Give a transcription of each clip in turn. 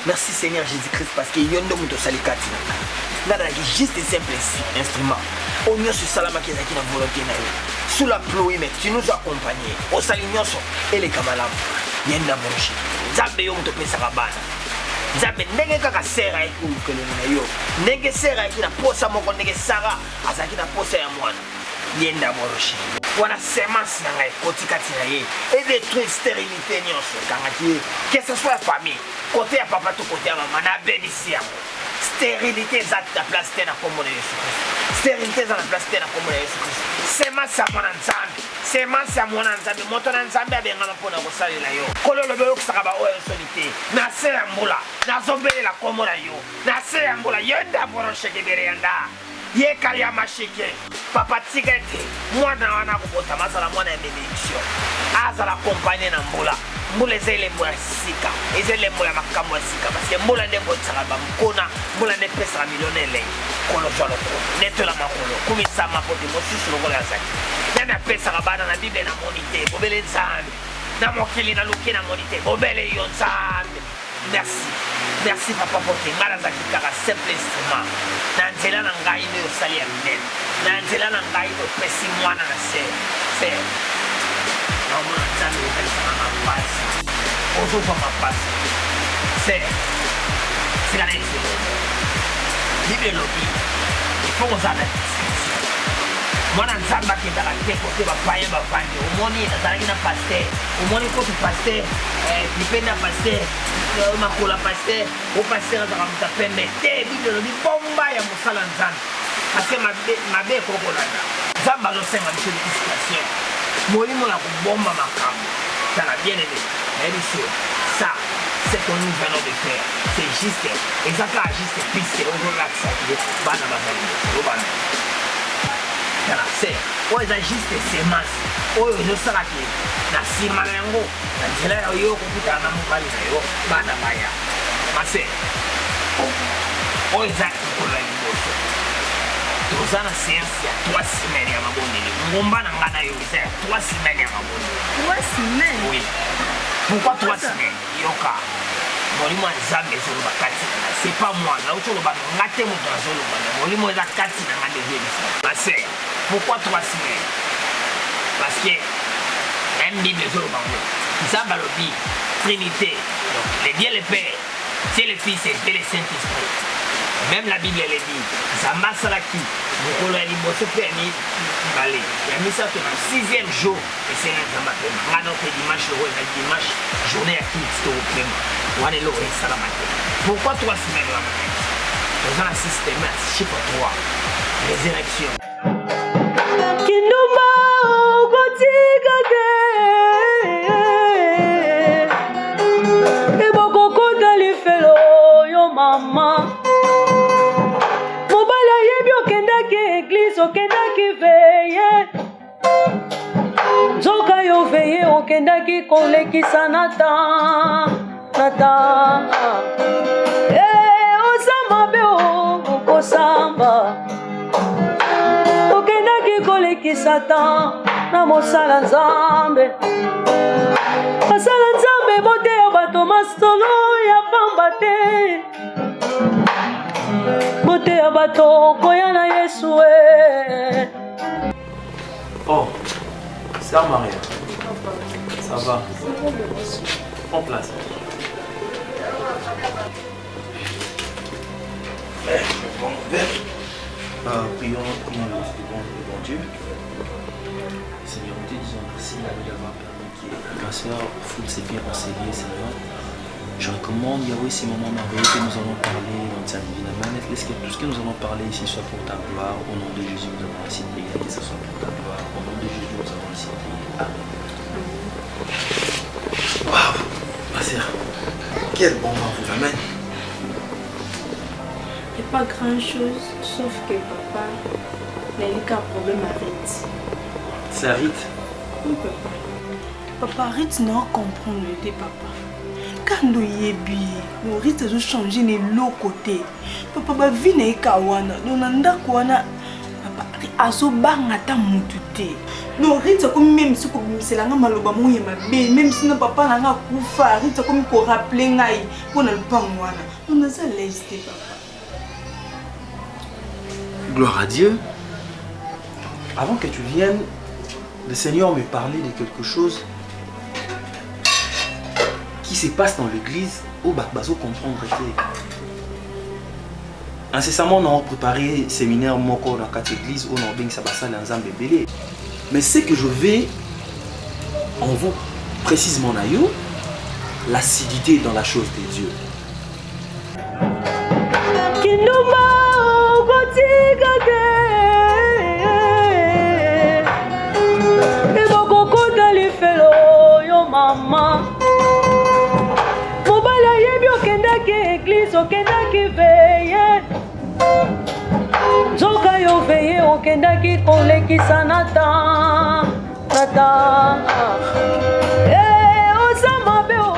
Merci Seigneur Jésus-Christ parce que yondo muto salikati nana juste et simple instrument. On y a ce salama qui est na volonté na yo. Sous la pluie mais tu nous accompagnes. Au salinyoso et les kamalam. Yenda monchi. Zambe yo muto pesa kabana. Zambe ndenge kaka sera eku kelelo na yo. Ndenge sera ekina posa moko ndenge sara azaki na posa ya mwana. Yenda monchi. Wana semence na ngai kotikati na ye. Et détruire stérilité nyonso kangaki. Que ce soit la famille, côté à papa tout côté à maman na bébisi yango. Stérilité za ta place tena komo na Yesu Christ. Stérilité za na place tena komo na Yesu Christ. Semence ya mwana nzambe. Semence ya mwana nzambe. Moto na nzambe abengana mpona kosalela yo. Kololo belo kusaka ba oyo solité. Na se ya mbula. Na zombelela komo na yo. Na se ya mbula yenda boroshe kebere yanda. Ye kali ya mashike. Papa tigete. Mwana wana kubota masala mwana ya bénédiction. Azala accompagner na mbula. Mbula eza elembo ya sika. Eza elembo ya makambo ya sika. Parce que mbula nde botisaka bamkona. Mbula nde pesaka milione elengi. Kolo zwa lokolo. Netola makolo. Kumisa mapote mosusu lokolo ya zaki. Nani apesaka bana na Bible na monite. Bobele nzambe. Na mokili na luki na monite. Bobele yo nzambe. Merci. Merci papa pour que ngala zaki kaka simple instrument. Na nzela na ngai nde osali ya minene. Na nzela na ngai nde opesi mwana na se. Non, mon nzambe opesaka mapasi. Ozozwa mapasi. C'est la nation. Bible elobi. Il faut oza na discrétion. Mwana nzambe akendaka te kote bapaya bavandi. Omoni nazalaki na paster. Omoni kote paster. Lipenda paster. Makola paster. O paster azaka moto apembe te. Bible elobi bomba ya mosala nzambe. Parce que mabe ekokolanda. Nzambe azosenga biso discrétion. Molimo na kubomba makambo. Tala bien aimé. Ça, c'est ce que nous venons de faire. C'est juste. Exactement juste piste. On va l'accepter. Bana bazali. Tala c'est. On est juste semence. On est juste là qui. Na simalengo. Na nzela yo kukuta na mobali na yo. Bana baya. Mase. On est exact pour la liboso. Toza na séance ya 3 semaines ya mabondeli. Ngomba na ngana yo eza 3 semaines ya mabondeli. 3 semaines? Oui. Pourquoi 3 semaines? Yoka. Molimo nzambe ezoloba kati. C'est pas moi. Là où tu le bats, ngate mo dans zoloba. Molimo eza kati na ngade vélisa. Ma sœur, pourquoi 3 semaines? Parce que même Bible ezoloba ngo. Nzambe alobi Trinité. Donc les dieux le Père, c'est le Fils et le Saint-Esprit. Même la Bible elle dit, Zamba Salaki, Mokolo ya liboso pe ni balé. Ya misa to na 6e jour et c'est un Zamba pe. Ngana pe dimanche le dimanche journée à qui to pe. Wane lo et salamate. Pourquoi 3 semaines là? Dans un système chiffre 3. Résurrection. Kinuma gotiga de. E boko kota li felo yo mama. Okendaki veye Zoka yo veye okendaki kolekisa nata Osama be okosamba Okendaki kolekisa ta na mosala nzambe Masala nzambe bote ya bato masolo ya pamba te Bote ya bato koya na Yesu Oh, sœur Maria, ça va? Prends place. Prions le bon Dieu. Seigneur, nous te disons merci d'avoir permis que ma sœur foute ses pieds enseigner, Seigneur. Je recommande, Yahweh, ces moments merveilleux que nous allons parler dans sa divine manette. Laisse que tout ce que nous allons parler ici soit pour ta gloire. Au nom de Jésus, nous avons ainsi prié. Que ce soit pour ta gloire. Au nom de Jésus, nous avons ainsi prié. Amen. Waouh, ma sœur, quel bon vent vous amène. Il n'y a pas grand chose, sauf que papa n'a eu qu'un problème à Rite. C'est Rite? Oui, papa. Papa, Rite n'a pas compris le papa. Quand yebi le Rite a changé de l'autre côté. Papa ba vie na ikawana. Nonanda kwana papa azo banga ta mutute. Non, Rita comme même si c'est la maloba moye mabe, même si non papa n'a pas koufa, Rita comme qu'on rappelle ngai pour ne pas moi. On a ça laissé papa. Gloire à Dieu. Avant que tu viennes, le Seigneur me parlait de quelque chose qui se passe dans l'église au Bakbazo comprendre que incessamment on a préparé un séminaire moko dans quatre églises où on a bien sabasa l'ensemble belé. Mais ce que je vais en vous précisément nayo l'acidité dans la chose de Dieu. Okendaki veye Zoka yo veye okendaki kolekisa nata Osama beo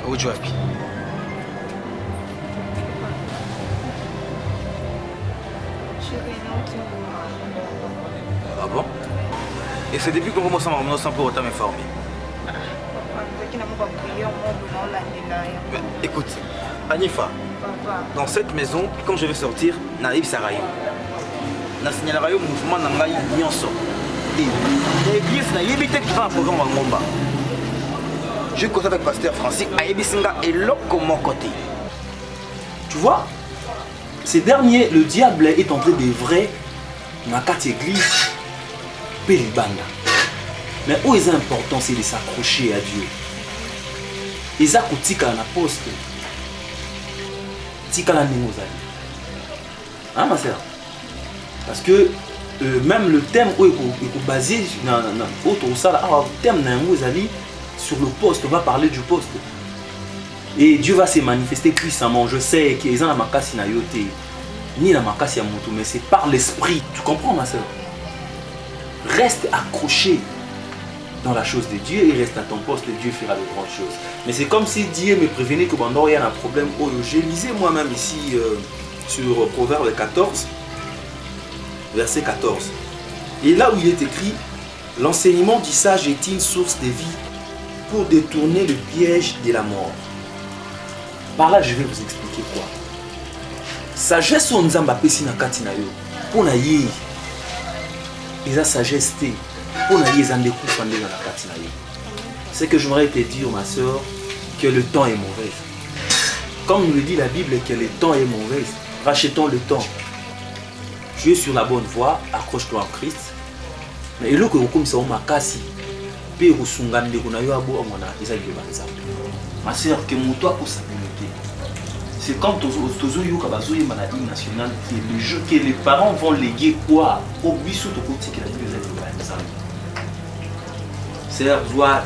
Où tu vas? Ah bon? Et c'est depuis qu'on commence à m'emmener sans pour autant m'informer. Écoute, Anifa, dans cette maison, quand je vais sortir, Naïb Sarayo. Na signalerayo mouvement Nangaï Nyonso. Et l'église n'a évité qu'il fasse un programme en Ngomba. Je constate avec le pasteur Francis Ayebisinga et l'autre mon côté. Tu vois, ces derniers, le diable est en train d'œuvrer dans quatre églises Pélibanda. Mais où est important, c'est de s'accrocher à Dieu. Ils ont tika un aposte. Tika la ningozali. Hein ma sœur? Parce que même le thème où il est basé dans autre ça, le thème ningozali sur le poste, on va parler du poste. Et Dieu va se manifester puissamment. Je sais qu'ils ont la makasi na yote, ni la makasi à moto, mais c'est par l'esprit. Tu comprends ma soeur? Reste accroché dans la chose de Dieu et reste à ton poste, et Dieu fera de grandes choses. Mais c'est comme si Dieu me prévenait que il y a un problème. Oh, j'ai lisé moi-même ici sur Proverbe 14, verset 14. Et là où il est écrit, l'enseignement du sage est une source de vie pour détourner le piège de la mort. Par là, je vais vous expliquer quoi. Sagesse on nzamba pesi na kati na yo. Pour na yi. Eza sagesse te. Pour na yi ezande kufande na kati na yo. C'est que j'aimerais te dire ma soeur que le temps est mauvais. Comme nous le dit la Bible que le temps est mauvais, rachetons le temps. Tu es sur la bonne voie, accroche-toi en Christ. Mais le que comme ça on makasi. Ma soeur, que mon toit pour s'appeliter. C'est comme Tozo Yoka Bazo et maladie nationale qui est le jeu que les parents vont léguer quoi au buisson de côté qui a dit que c'est la joie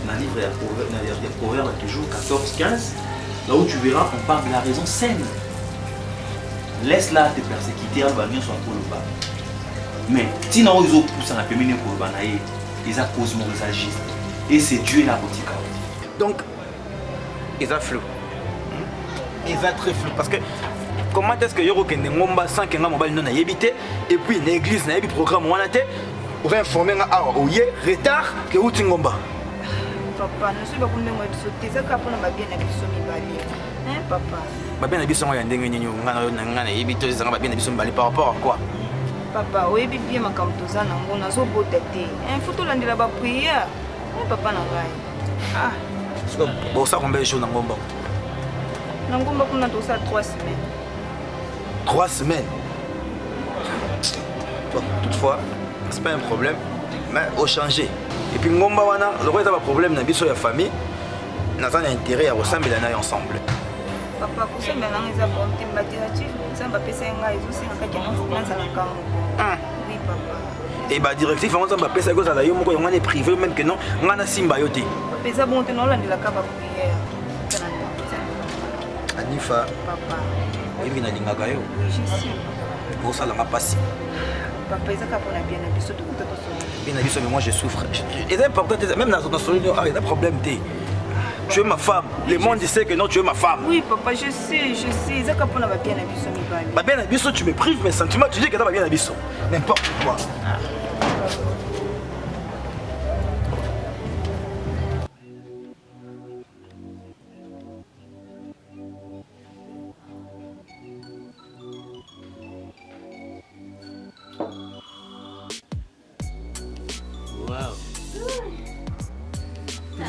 dans le livre des Proverbes toujours 14-15, là où tu verras on parle de la raison saine. Laisse-la te persécuter, elle va bien soit pour le bas. Mais si nous avons poussé la pémine pour le banaï, ils accusent ils agissent. Et c'est Dieu la boutique. Donc, ils ont flou. Ils ont très flou. Parce que comment est-ce que Yoro Kende Ngomba sans que Ngomba non a évité et puis l'église n'a pas programme wanate on va informer à Oye retard que Outi Ngomba. Papa, ne suis pas pour nous sauter ça quand on a bien habitué mi bali. Hein papa? Ba bien habitué ya ndenge nyinyi ngana évité ça ba bien habitué bali par rapport à quoi? Papa, oui bien ma comme tout ça nango na zo boteté. Hein faut tout landela ba prière. Hein papa na ngai. Ah. Bon ça combien de jours na Ngomba? Na Ngomba kuna tout ça 3 semaines. 3 semaines. Bon, toutefois, c'est pas un problème, mais au changer. Et puis Ngomba wana, le reste a un problème dans biso ya famille. N'a pas intérêt à ressembler ensemble. Papa, pour ça mais là ils ont porté ma directive, ça va passer un gars ils aussi en fait qu'il y a un problème ça la oui papa. Et bah directif on va passer cause à la yo moko on est privé même que non, on a simba yoté. Papa ça bon non là de la cave prière. Anifa. Papa. Ebi na lingaka yo. Oui, je sais. Pour ça, la passe. Papa, ils ont qu'à prendre bien la biso de côté Bien la biso, mais moi je souffre. C'est important, même dans ton solution, il y a un problème. Tu es ma femme. Le monde sait que non, tu es ma femme. Oui, papa, je sais. Ils ont qu'à prendre bien la biso, mi bali. Bien la biso, tu me prives mes sentiments. Tu dis que tu as bien la biso. N'importe quoi.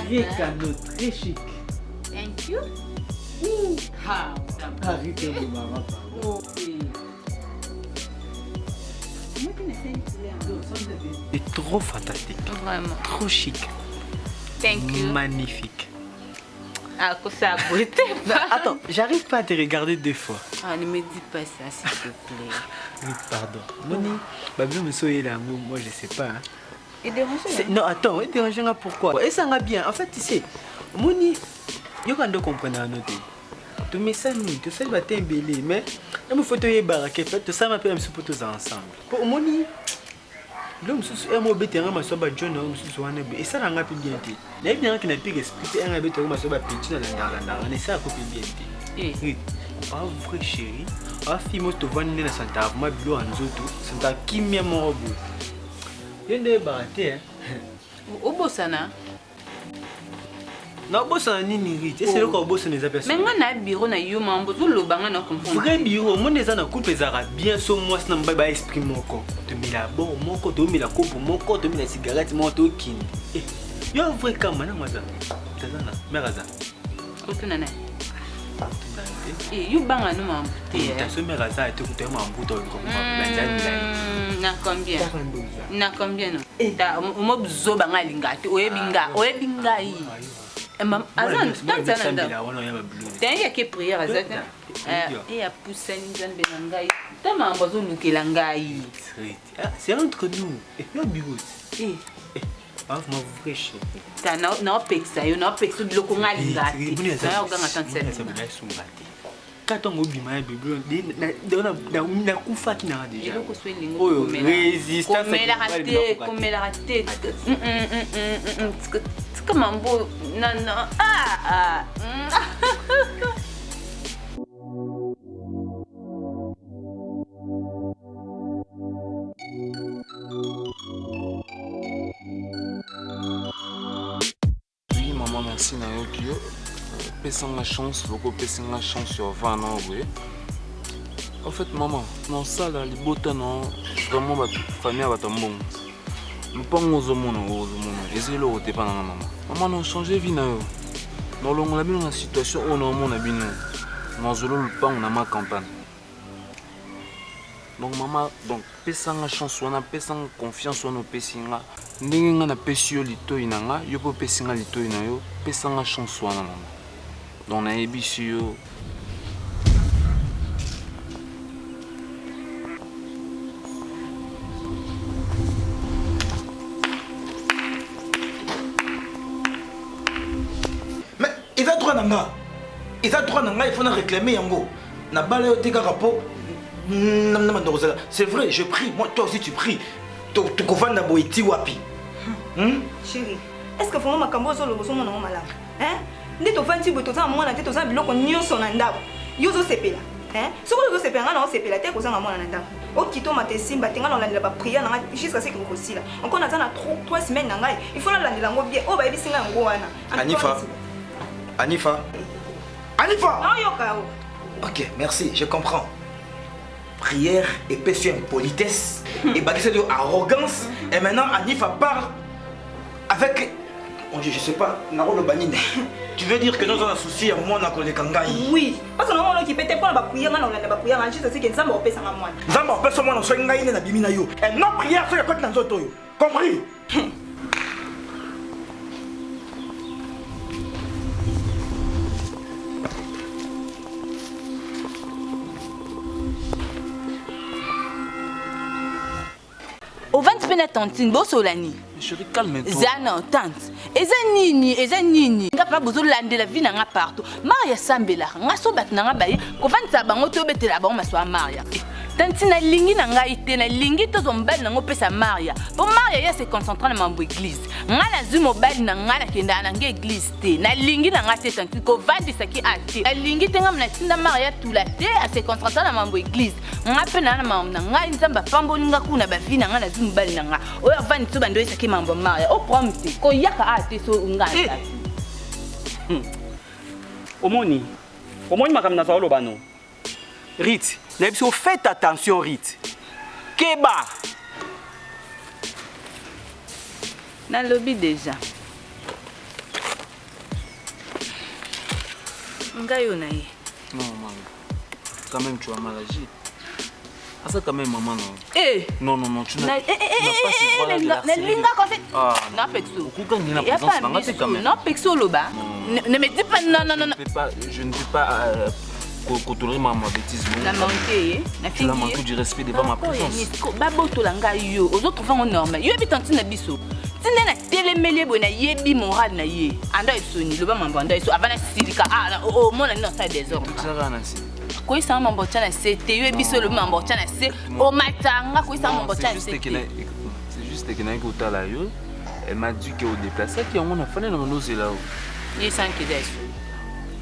Très cadeau, très chic. Thank you. Ah, arrête mon maman. C'est trop fantastique. Vraiment. Trop chic. Thank you. Magnifique. Ah, que ça a beauté. Attends, j'arrive pas à te regarder deux fois. Ah, ne me dis pas ça, s'il te plaît. Oui, pardon. Moni, Babio me soyez l'amour, moi je sais pas. Hein. Et déranger. Non, attends, il dérange pourquoi? Et ça va bien. En fait, tu sais, Moni, il y a un comprendre à noter. Tu mets ça, tu sais, tu vas t'embellir, mais il faut te y baraquer, tu sais, ma père, pour tous ensemble. Pour Moni, l'homme, c'est un mot bête, un masso, John, et ça n'a pas bien été. Il y a bien qui n'a pas expliqué un bête, un masso, petit dans la on essaie à couper bien été. Oui, un vrai chéri, un fille, moi, tu vois, une nana, Santa, moi, bleu en zoto, Santa, qui m'y a mon robot. Il y a baraté, hein. Au Bossana. Non, boss en nini, c'est le corbeau se les appelle. Mais on a un bureau na yo mambo tout le banc na comprendre. Vrai bureau, mon des ana coupe ezara bien so moi na mbaba esprit moko. Tu mets la bon moko, tu mets la coupe moko, tu mets la cigarette moko kin. Eh, yo vrai comme na maza. Tazana, meraza. Otuna na. Eh, yo banga no mambo te. Ta so meraza te kuta mambo to ko banza. Na combien? Na combien non? Ta mo bzo banga lingati, oyebinga yi. Azan, tant que ça n'a pas. Il y a que prière, Azan. Et à pousser une benangaï. T'as ma besoin de nous langaï. C'est entre nous. Et puis, bureau. Ah, mon vrai chef. T'as n'a pas ça, il n'a pas de l'okonga lingati. T'as organ à tant ça. Quand on oublie ma bébé, na kufa qui n'a déjà. Et le cosue lingo. Résistance. Comme elle a raté. C'est comme un beau. Non. Ah. Oui, maman, merci Nayoki. Pèsant la chance, beaucoup pèsant la chance sur 20 ans, oui. En fait, maman, dans ça, là, les bottes, non, vraiment, ma famille va tomber. Nous pas aux hommes, et c'est là où t'es pas dans la maman. Maman, non, changé de vie, non. On a mis dans la situation où on a bien. Dans le pas, on a ma campagne. Donc, maman, donc, pèsant la chance, on a pèsant confiance, on a pèsant la. Ndenge na pesio lito inanga, yo po pesinga lito inayo, pesanga chance wana maman. Donc na yebishi yo. Mais ils ont droit nanga. Il faut réclamer yango. Na bala yo tika rapo. C'est vrai, je prie. Moi toi aussi tu pries. Tu kovanda boiti wapi. Chérie, est-ce que vraiment makambo zo loboso mona malama? Hein? Ndi to vanti bo to za mona te to za biloko nyonso na ndako. Yo zo sepela. Hein? Soko zo sepela nga na sepela te ko za mona na ndako. O kito mate simba te nga na landela ba prière na jusqu'à ce que ko sila. Encore na za na 3 semaines na ngai. Il faut la landela ngo bien. O ba yebi singa ngo wana. Anifa. Non yo ka o. Ok, merci, je comprends. Prière et péché impolitesse et bâtisseur de arrogance. Et maintenant, Anifa parle avec. Oh, je sais pas, Naro Banine. Tu veux dire que nous avons un souci à moi dans les Kangaï? Oui, parce que nous avons qui peut être pour la prière, nous avons la prière, juste ce que nous avons fait sans moi. Nous avons fait seulement dans ce Ngaï na bimina yo. Et non prière sur le côté dans autres yo. Compris? Au 20 minutes tantine, beau solani. Chérie, calme-toi. Zana, tante. Eza nini. Nga pas besoin de lander la vie na nga partout. Maria sambela. Nga so bat na nga baye. Ko vantsa bango to betela bango maswa Maria. Tante na lingi na nga ite na lingi to zombal na ngo pesa Maria. Pour Maria ya se concentrer na mambo église. Nga na zu mobile na nga na kenda na nga église te. Na lingi na nga te tante ko vandi saki ate. Na lingi te nga na tinda Maria tula te a se concentrer na mambo église. Nga pe na mambo na nga nzamba pambo ninga kuna ba vi na nga na zu mobile na nga. Oya vandi to bando saki mambo Maria. O prompte ko yaka ate so nganda. Omoni makamna za olobano. Rit, n'abso faites attention Rit. Keba. Na lobby déjà. Ngayo na ye. Non, maman. Quand même, tu as mal agi. Ah, ça, quand même, maman, non. Eh! Non, tu n'as pas ce droit-là de Non, Pexo Loba. Ne me dis pas non. Je ne peux pas tolérer ma bêtise. La manqué, tu l'as manqué du respect devant ma présence. Babo tolanga yo, aux autres enfants normal. Yo habitant na biso. Tine na télémélé bona yebi moral na ye. Anda isoni, loba mambo anda iso avant na silika. Ah, oh, mon non ça désordre. Ça va na si. Quoi ça mambo tana c'était yo biso le mambo tana c'est au matanga quoi ça mambo tana c'est. C'est juste que na ikota la yo. Elle m'a dit que au déplacé qui on a fallu na manoze là. Ni sans que ça.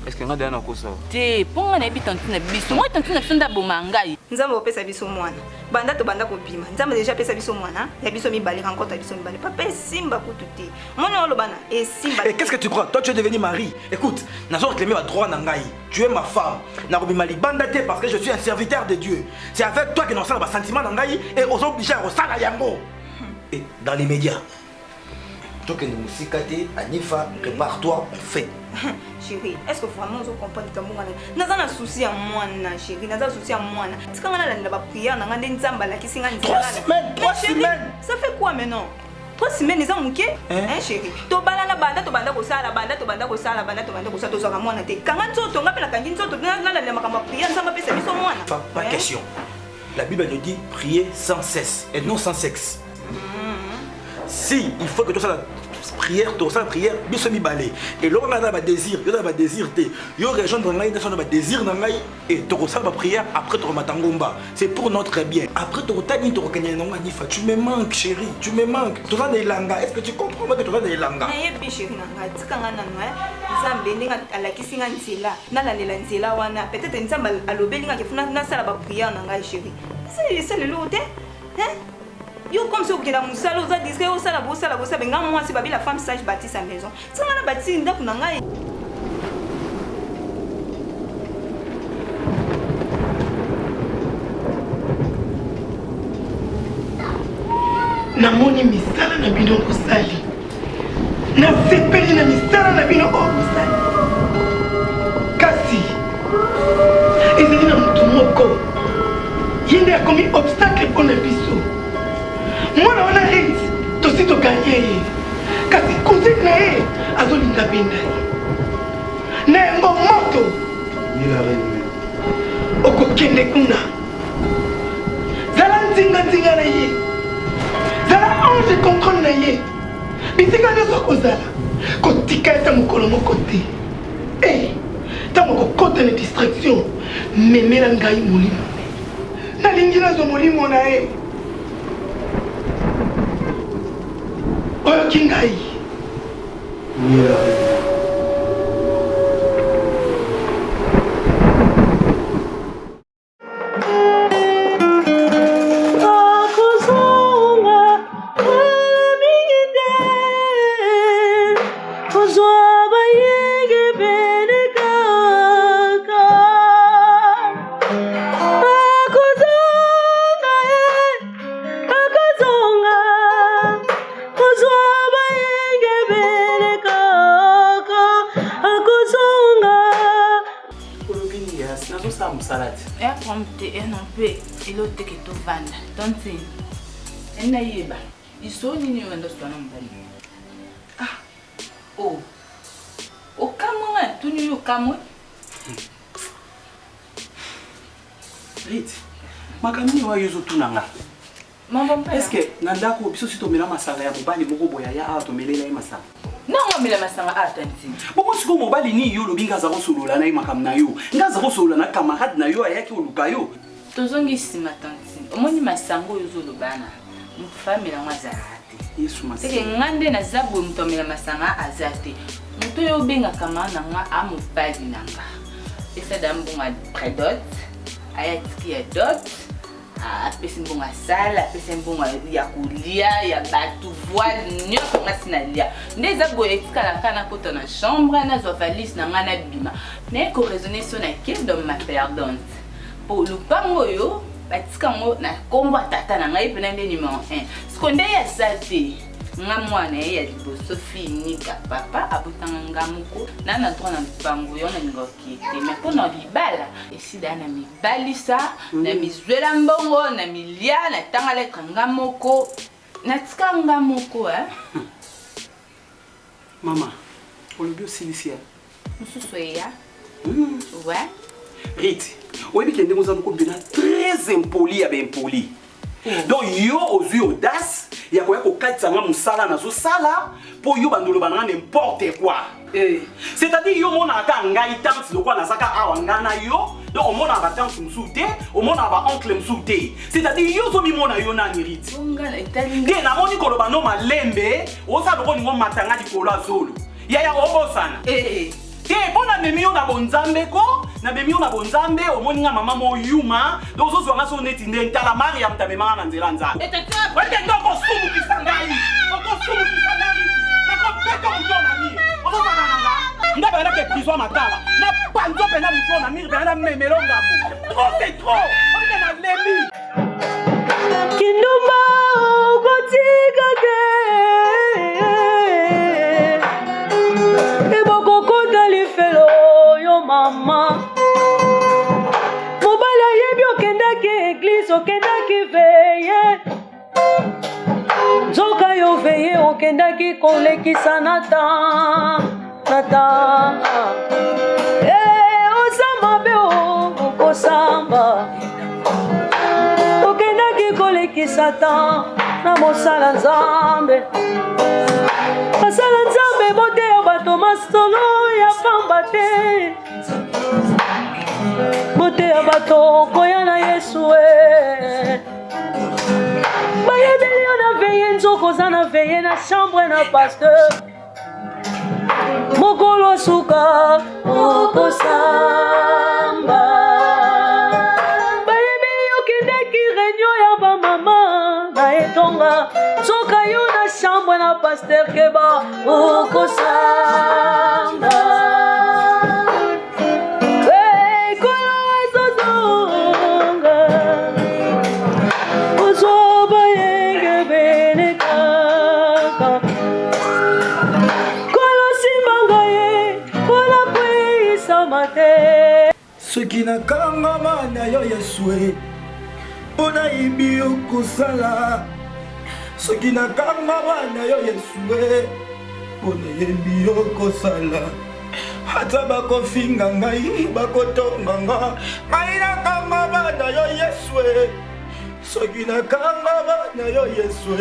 Est-ce que nga dana ko ça? Te ponga na bitanti na biso. Moi tanti na sonda bomangai. Nzambe opesa biso mwana. Banda to banda ko bima. Nzambe déjà pesa biso mwana. Ya biso mibali encore ta biso mibali. Papa simba kutu te. Mwana olobana et simba. Et qu'est-ce que tu crois? Toi tu es devenu mari. Écoute, nazo réclamer ma droit na ngai. Tu es ma femme. Na ko bima libanda te parce que je suis un serviteur de Dieu. C'est avec toi que nous sommes ba sentiment na ngai et aux obligés à resala yango. Et dans les médias. Toi que nous musikate, Anifa, prépare-toi, on fait. Chérie, est-ce que vraiment vous comprenez que moi naza na souci à moi na chérie, naza souci à moi na. Tika ngana la ba prière na ngande nzamba la kisinga nzamba. 3 semaines. Ça fait quoi maintenant? 3 semaines ils ont muké? Hein chérie. To bala na banda to banda ko sala banda to banda ko sala banda to banda ko sala to zaka moi na te. Kanga nzoto ngapa la kangi nzoto na la makamba prière nzamba pesa biso moi na. Pas question. La Bible nous dit prier sans cesse et non sans sexe. Si il faut que tu fasses la prière, biso mi balé. Et là on a un désir, yo a désir te. Yo rejoindre ngai, on a désir ngai et tu fasses la prière après tu rematangomba. C'est pour notre bien. Après tu retani tu rekenye nonga nifa, tu me manques chérie, tu me manques. Tu as des langas. Est-ce que tu comprends que tu as des langas? Na yebi chérie nanga, tika ngana no Nzambe ndinga alakisinga nzela, na la lela nzela wana. Peut-être Nzambe alobelinga kifuna na sala ba prière nanga chérie. C'est le lot hein? Yo comme si vous êtes musala oza disque au sala bossa benga moi si babi la femme sage bâtit sa maison. Ça na bâti ndaku nanga. Namoni misala na bino kosali. Na sepeli na misala na bino kosali. Kasi ezali na mutu moko. Yende a commis obstacle pour na biso. Moi, on a rit, tu to gagné. Kasi cousin na e, azolinga benda. Na ngo moto. Ni la reine. Okokende kuna. Zala nzinga na ye. Zala ange contrôle na ye. Bisika nyoso kozala. Kotika eta mukolo moko te. Eh, ta moko kota na distraction. Memela ngai molimo. Na lingi na zo molimo na e. Oyo kingai. Ni la reine. Ilo teke to vanda, tonti. Ena yeba. Iso nini wendo stwana mbali. Ah. Oh. Okamo nga, tuni yo kamo. Rit. Makamini wa yuzo tunanga. Est-ce que nandako biso si tomela masanga ya mobali moko boya ya a tomelela ye masanga? Non, mela masanga a tanti. Boko siko mobali ni yo lobinga za kosolola na ye makam na yo. Ngaza kosolola na camarade na yo ayaki oluka yo. Tozongi sima tanti. Omoni masanga oyo zolobana. Mutu famila mwazarate. Yesu masanga. Seke ngande na zabu mtomela masanga azate. Mutu yo benga kama na nga amobali nanga. Esa dambunga predot. Ayatiki ya dot. Apesi mbonga sala, apesi mbonga ya kulia, ya batu voile, nyonso nga sinalia. Ndeza boye etikala kana kota na chambre, na zwa valise na nga na bima. Na ko raisonner sur na quel d'homme ma perdante. Pour le pango yo, batika ngo na kombo tata na ngai pena nde numéro 1. Skonde ya sate. Nga mwana ya liboso fini ka papa abutanga ngamuko na na droit na mpango yo na ngoki te mais pona libala esida na mibalisa na mizwela mbongo na milia na tanga le kangamoko na tika ngamoko Mama olobio silisia mususu ya ouais Rite oyebi kende mozana ko bina très impoli ya ben poli. Donc yo ozui audace ya koya ko katisa nga musala na zo sala po yo bandolo banana n'importe quoi. C'est-à-dire yo mona aka ngai tante de quoi na saka awa ngana yo donc mona ba tante msute o mona ba oncle msute. C'est-à-dire yo zo mi mona yo na niriti. Nde na moni ko loba no malembe oza loko ningo matanga di kola zolo. Ya obosana. Te pona memio na bonzambe ko na memio na bonzambe omoninga mama mo yuma donc zo zwanga so neti ndentala Mariam ta memanga na nzela nzala. Wende ndoko sumu kisangai. Ndoko sumu kisangai. Na ko peko mutona mi. Ozo zana nanga. Ndaba na ke prison makala. Na panzo pena mutona mi pena memelonga. Trop c'est trop. On est na lebi. Kindumba gotiga ke. Mama mobala yebi okendaki église okendaki veye nzoka yo veye okendaki kolekisa nata osamba be okosamba okendaki kolekisa ta na mosala nzambe basala nzambe boteya bato masolo ya pamba te boteya bato koya na Yesu bayebeli yo na veye nzoko oza na veye na chambre na pasteur mokolo suka okosamba bayebeli yo kendeki réunion ya bamama na etonga soka yo na chambre na pasteur keba okosamba soki nakangama na yo Yesu mpona yebi okosala soki nakangama na yo Yesu mpona yebi okosala ata bakofinga ngai bakotonga ngai nakangama na yo Yesu soki nakangama na yo Yesu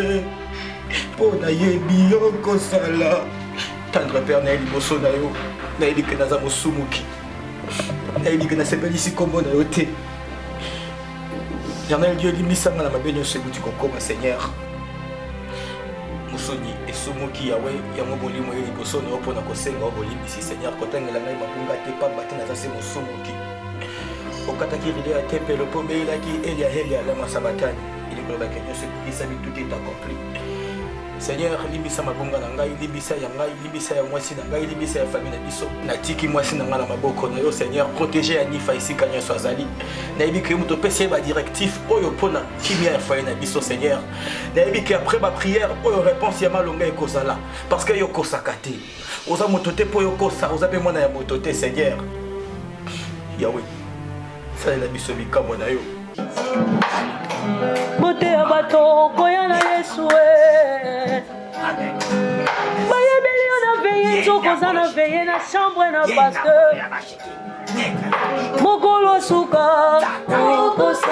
mpona yebi okosala tendre père na liboso na yo nayebi ke naza mosumuki nayebi ke nasepelisi kombo na yo te Éternel Dieu limbisanga na mabe nyonso ekuti kokoma Seigneur mosoni esomoki yawe yango bolimo ye liboso na yo mpona kosenga o bolimbisi Seigneur kotangela ngai mabunga te pamba te naza se mosomoki okataki rile ya tempelo mpo mbeyelaki elia lama sabatani elikolobaki nyonso ekokisami tout est accompli Seigneur, limbisa mabunga na ngai, limbisa ya ngai, limbisa ya mwasi na ngai, limbisa ya famille na biso. Natiki mwasi na ngai na maboko na yo Seigneur, protéger Anifa ici quand nyonso azali. Nayebi ke muto pese ba directif oyo pona kimia ya foyer na biso Seigneur. Nayebi ke après ma prière oyo réponse ya malonga ekozala parce que yo kosaka te. Oza moto te po yo kosa, oza pe mwana ya moto te Seigneur. Yahweh. Sala na biso bikambo na yo. Bote ya bato koya na Yesu bayebeli yo na veye nzoko oza na veye na chambre na pasteur mokolo suka okosamba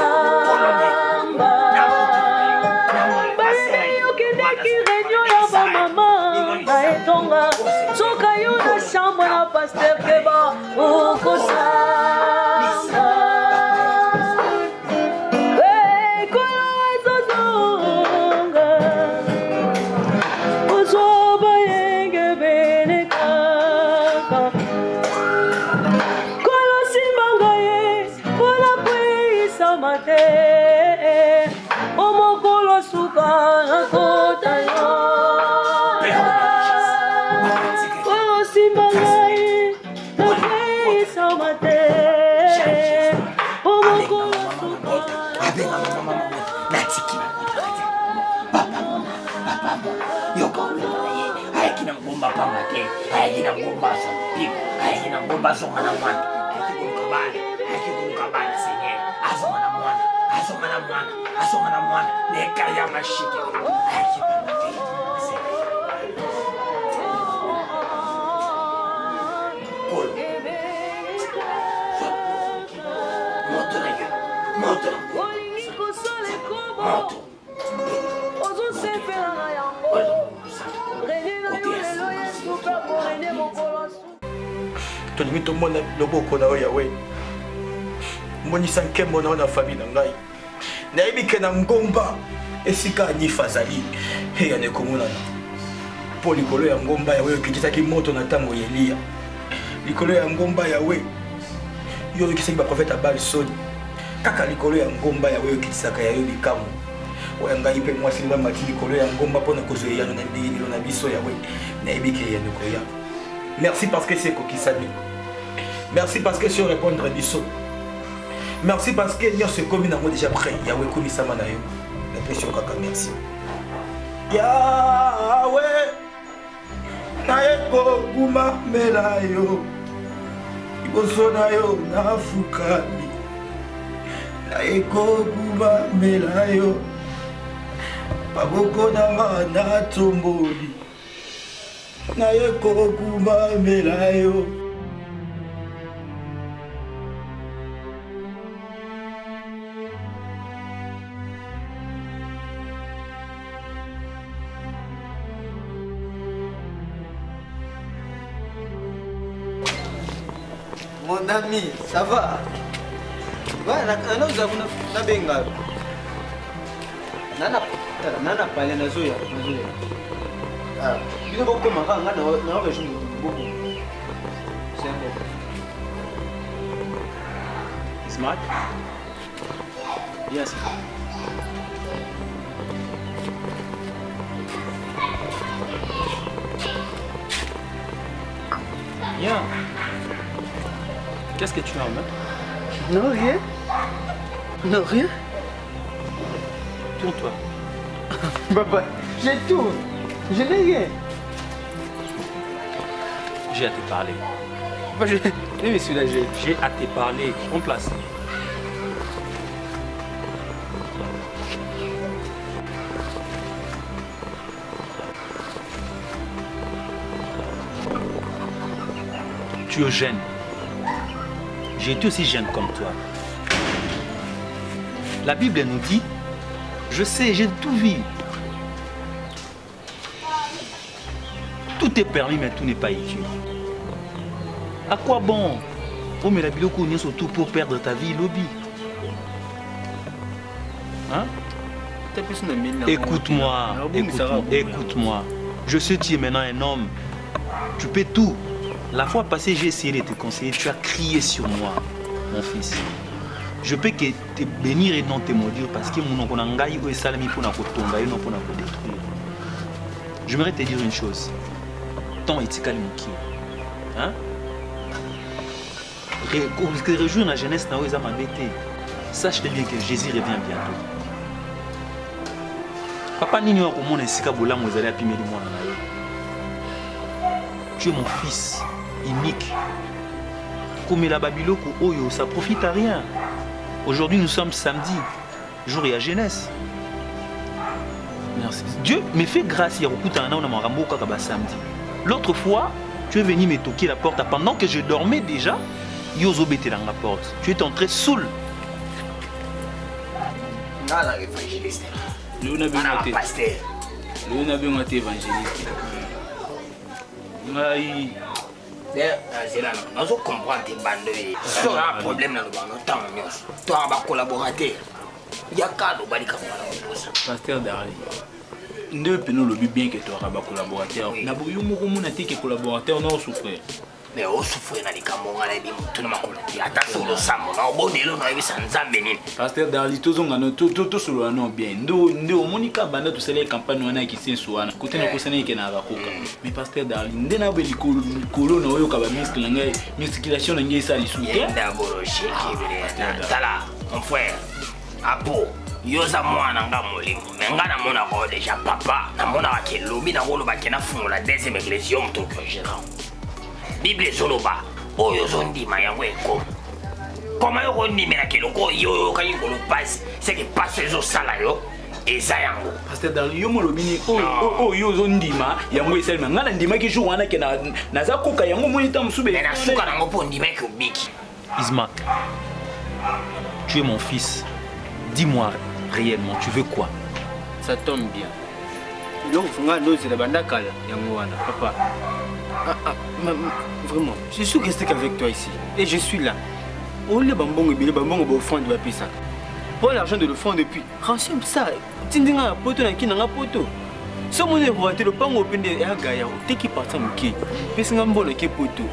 suka nakota yo osimba ngai napeisa mate omokolo suka olingi kosala ekobo ozosepelanga yango rene na yo lelo yesu mpe borene mokolo tolingi tomona loboko na yo yawe monisa nkembo na yo na famille na ngai nayebi ke na ngomba esika anifa azali eyane komonana mpo likolo ya ngomba yawe okitisaki moto na ntango ya eliya likolo ya ngomba yawe yo oyokisaki baprofete abali soni kaka likolo ya ngomba yawe okitisaka yayo bikamwa oya ngai mpe mwasi bamati likolo ya ngomba mpona kozwa eyano na lilo na biso yawe nayebi ke eyano koya. Merci parce que c'est kokisani. Merci parce que sur répondre biso. Merci parce que nous sommes commis déjà prêt. Yahweh komi sama na yo. La pression kaka merci. Yahweh na eko kuma melayo. Iboso na yo na fukami. Na eko kuma melayo. Paboko na na tomboli. Na eko kuma melayo. Mon ami, ça va? Voilà, nous avons na benga. Nana parlé na zoya. Ah, il faut que ma ranga na région beaucoup. C'est bon. Smart? Yes. Bien. Qu'est-ce que tu as en main? Non, rien. Non, rien. Tourne-toi. Papa, j'ai tout. Je n'ai rien. J'ai à te parler. Papa, je me suis là. J'ai à te parler. En place. Tu es jeune. J'ai été aussi jeune comme toi. La Bible nous dit, je sais, j'ai tout vu. Tout est permis, mais tout n'est pas utile. À quoi bon? Oh, mais la Bible connaît surtout pour perdre ta vie, lobby. Hein? Écoute-moi, écoute-moi. Je sais que tu es maintenant un homme. Tu peux tout. La fois passée, j'ai essayé de te conseiller. Tu as crié sur moi, mon fils. Je peux que te bénir et non te maudire parce que mon oncle Nangaï ou Salami pour nous tomber, non pour nous détruire. J'aimerais te dire une chose. Tant est calmuki. Hein? Réjouir la jeunesse n'a pas m'embêter. Sache bien que Jésus revient bientôt. Papa Nino a comment est-ce que vous allez appuyer de moi. Tu es mon fils unique. Comme la Babiloko, Oyo, ça profite à rien. Aujourd'hui, nous sommes samedi, jour et à jeunesse. Merci. Dieu me fait grâce. Il y a samedi. L'autre fois, tu es venu me toquer la porte pendant que je dormais déjà. Yozo bête dans la porte. Tu es entré saoul. Évangéliste. Nous comprenons tes bandes. Si on a un problème dans le temps, tu as un collaborateur. Il y a un cadre qui Pasteur Darley. Nous pouvons le bien que tu as un collaborateur. Nous avons un collaborateur non souffert. mais osufre na likambo ngana bi mutu na makolo ti ata solo sambo na obonelo na yebisa nzambe nini Pasteur Darli tozonga no to solo no bien ndo monika banda to sele campagne wana ki senso wana kote na kosana ke na bakoka mais Pasteur Darli ndena be likolo na oyo ka ba muscle ngai musculation na ngai sali souté nda boroche kibele tala mon frère apo yoza mwana nga molimo menga na mona ko déjà papa na mona wa kelobi na kolo ba kena fungula deuxième église yo mto ko gérant Bible soloba oyo zondima yango eko koma yo kondimela keloko yo kanyi kolo passe c'est que passe zo sala yo eza yango Pasteur Darli yo molobini yo zondima yango esalima ngala ndima ki jour wana ke na za koka yango monita musube na suka nango po ndima ki obiki Ismac, tu es mon fils. Dis-moi réellement, tu veux quoi? Ça tombe bien. Donc, c'est la bande kala yangoana, papa. Vraiment, je suis resté qu'avec toi ici. Et je suis là. On le bambon et le bambon au fond de la pisa. Prends l'argent de le fond depuis. Ransom ça. Tindinga poto na kinanga poto. Si on est voté le pango open de Agaya, t'es qui part en qui? Pessinga mbona ke poto.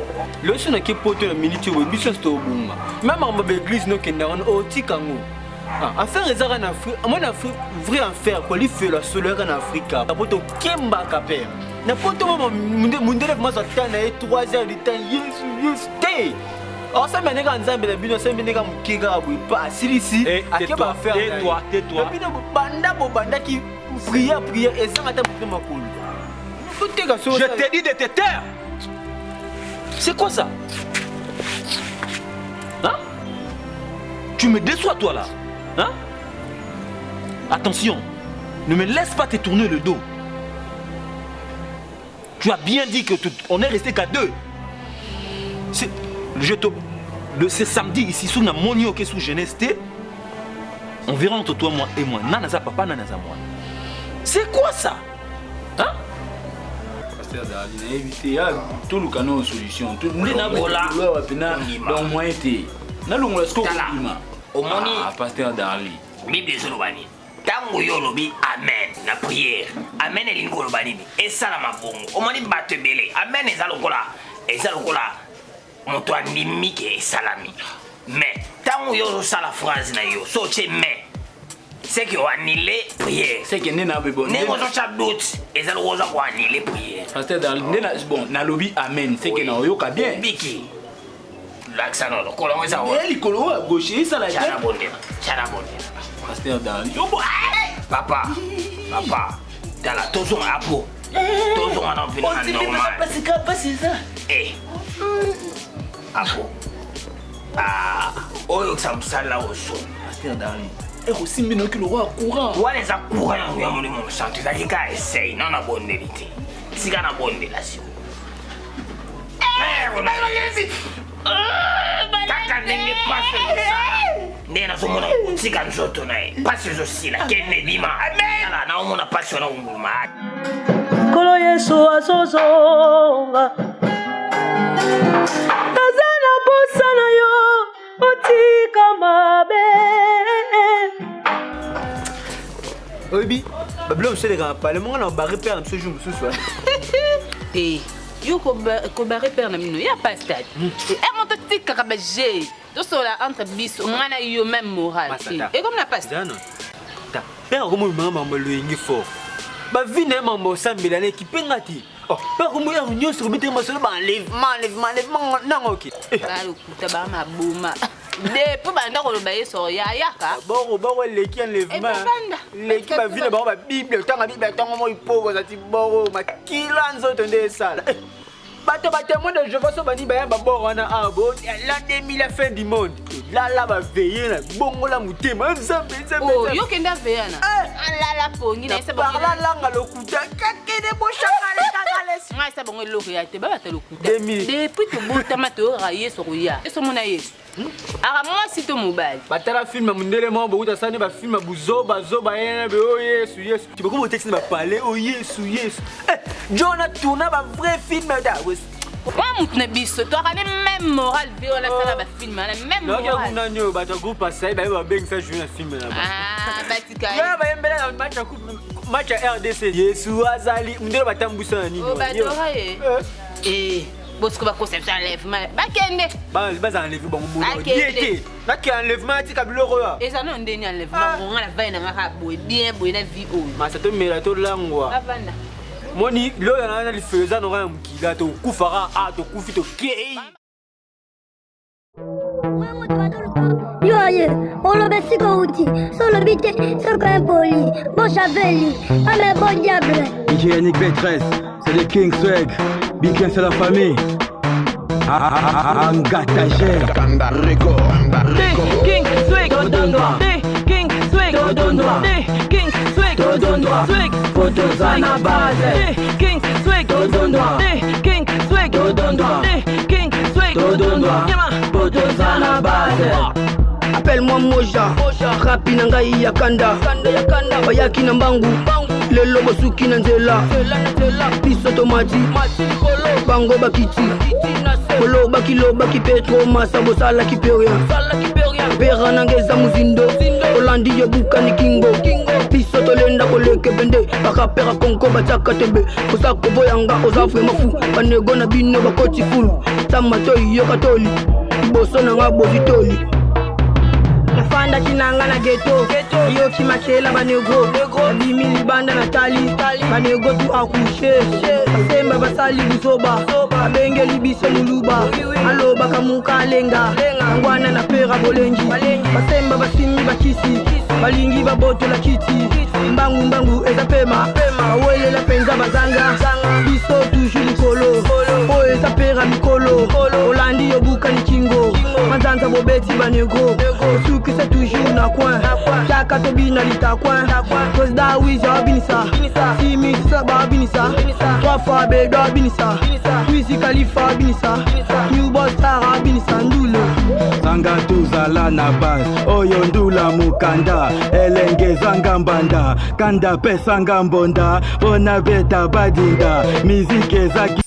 Le son na ke poto na minute au biso sto bunga. Même en l'église no kenda on otikango. Affaire ezara en Afrique, moi en Afrique, vrai affaire quoi, li fait la solaire en Afrique. Na poto kemba kaper. Na poto mundele moi ça tana et 3 heures de temps. Yes, stay. Alors ça m'a négé nzambe la bino ça m'a négé mukega boy pas silisi. Akeba faire. Tais-toi. Banda qui prière et ça m'a tapé ma coule. Je t'ai dit de te taire. C'est quoi ça? Hein? Tu me déçois toi là? Hein? Attention, ne me laisse pas te tourner le dos. Tu as bien dit que on est resté qu'à 2. C'est samedi ici sous la monio qui est sous jeunesse. On verra entre toi moi et moi. Nanaza papa, nanaza moi. C'est quoi ça? Hein? Pasteur Darli, n'a évité tout le canon solution. Tout le monde a moyen été. N'a le monde Pasteur Darli. Bible solobani. Tango yo lobi amen na prière. Amen elingo lobani. Et ça la mabongo. Omoni batebele. Amen ezalokola. Ezalokola. Moto animi ke salami. Mais tango yo sa la phrase na yo. So che mais. C'est que on annule prière. C'est que nena bebo. Nego zo cha doute. Ezalokola ko annule prière. Pasteur Darli, nena bon na lobi amen. C'est que na yoka bien. Biki. L'accent non, colon ça. Elle colon à gauche, ça la Chana bonne. Pasteur Darli. Papa. Dans la tozo apo. Tozo on en vient normal. C'est ça. Eh. Apo. Oyo samsala oso. Pasteur Darli. Et aussi bien que le roi courant. Wale za courant ya muri mu santu za kika essaye non na bonne vérité. Sika na bonne relation. On a kaka ndenge pase nde nazomona kotika nzoto na ye pasi ezosila kende bima ala naomona pasi wana konguluma Kolo Yesu azozonga naza na posa na yo otika mabe Obi, bablo mseleka pale monga na barre père ce jour ce soir. Eh yo ko bare père na mino ya pas stade et mon petit karabajé to sola entre biso ngana yo même moral et comme na pas Dano ta père comme maman lo yingi fort ba vine mambo sambela ne kipengati oh père comme ya nyo sur bitre masolo ba enlèvement non OK ba lo kuta ba maboma de po ba ndako lo ba yeso ya yaka boro leki enlèvement leki ba vine ba bible tanga bible tanga mo ipogo za ti boro makila nzoto nde sala bato témoin de Jéhovah so bani ba boro wana abo l'an 2000 la fin du monde là ba veiller na bongo la mutema nzambe oh yo kenda veiller na la pongi na se bongo la langa lokuta kakede bo chakale ngai se bongo lo ya te ba ta lokuta depuis to bota mato raye so ya eso mona yesu ara moi si to mobile batala film mundele mo bokuta sani ba film buzoba yena be oh yesu tu peux comment texte ba parler oh yesu Jonah tourna ba vrai film da moi mutne biso to kana même moral vi wala sala ba film na même moral non ya kunanyo ba ta groupe passer ba ba beng ça jouer un film là batika ya ba yembela match RDC yesu azali mundele batambusa nini oh ba dora bosiko baconception enlèvement bakende baza enlève bango Bakende. naki enlèvement atika biloko ya eza no ndeni enlèvement ngonga na vai na ngaka boye bien boye na vie oyo masa tomela tolangwa avanda moni loyo na lifeza nonga ya mokila tokufaka tokufi tokei Yoye, olobe siko uti, solo bite, soko impoli, bon chaveli, mais bon diable. Hygiénique B13, c'est le King Swag, Big King c'est la famille. Angatagé, King Swag, King Swag, King Swag, Swag, photos à la base. King Swag, King Swag, King Swag, photos à la base. Appelle-moi Moja, rapi na ngai yakanda bayaki na mbangu lelo bosuki na nzela biso tomati bango bakiti bolobaki lobaki petro masa bosalaki pe rien pera na ngeza muzindo olandi yebukani kingo biso tolenda koleke bende bakapera konko batiaka tembe oza koboyanga oza vraimen fou banego na bino bakoti fulu tamatoi yokatoli liboso na nga bozitoli Fanda kinanga na ghetto Yo kimakela banego Bimili banda na tali Banego tu akushe Basemba basali busoba Abenge libise muluba Aloba kamuka lenga Angwana na pera bolenji Basemba basimi bakisi Balingi baboto la kiti Mbangu eza pema Awele la penza bazanga Biso toujours likolo O eza pera mikolo Olandi yobuka ni kingo Manzanza bobeti banego Suki c'est toujours na coin Kaka tobi na lita coin Cause da wiza abinisa Simi saba abinisa 3 fois bedo abinisa Wizi Khalifa abinisa New boss star abinisa ndule Sanga tuzala na bas Oyo ndula mukanda Elengeza ngambanda Kanda pesa ngambonda Bona beta badinda Mizike zaki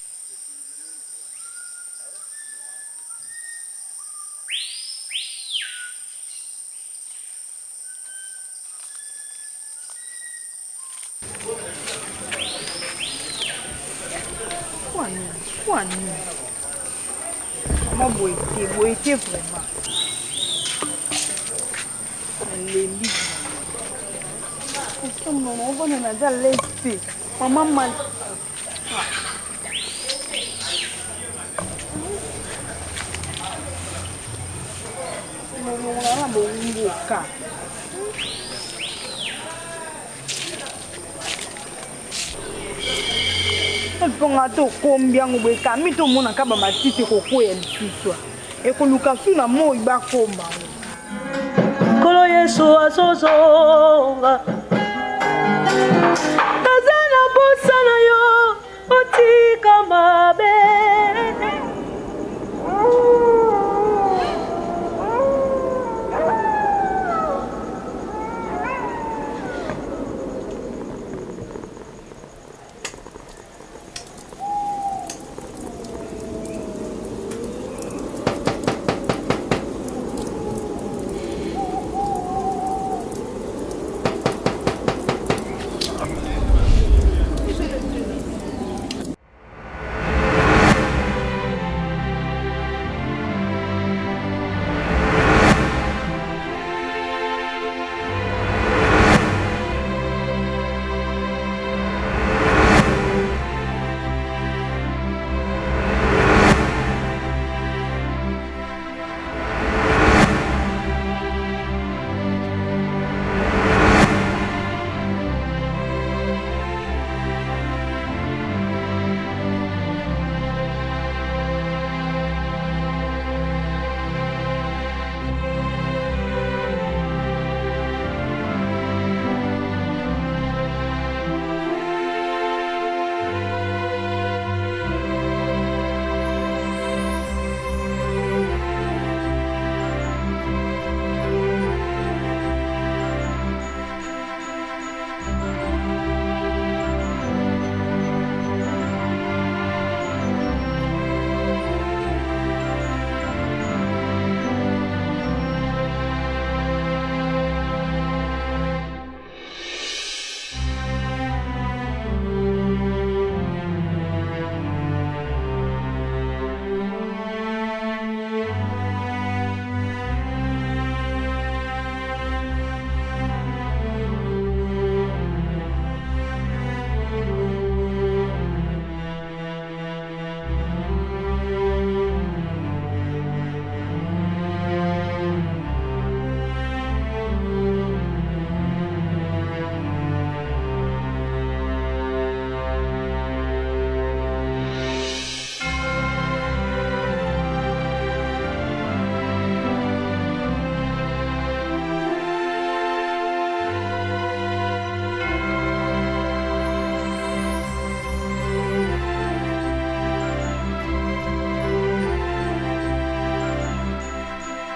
Maman boité vraiment. Lembi. Est-ce que maman on va nous aller laisser? Maman mal. Maman on a bon boka. Ponga to combien ubeka mito mona kaba matiti koko ya lisiswa ekoluka suna mo iba komba Kolo Yesu asoso Tazana bosa na yo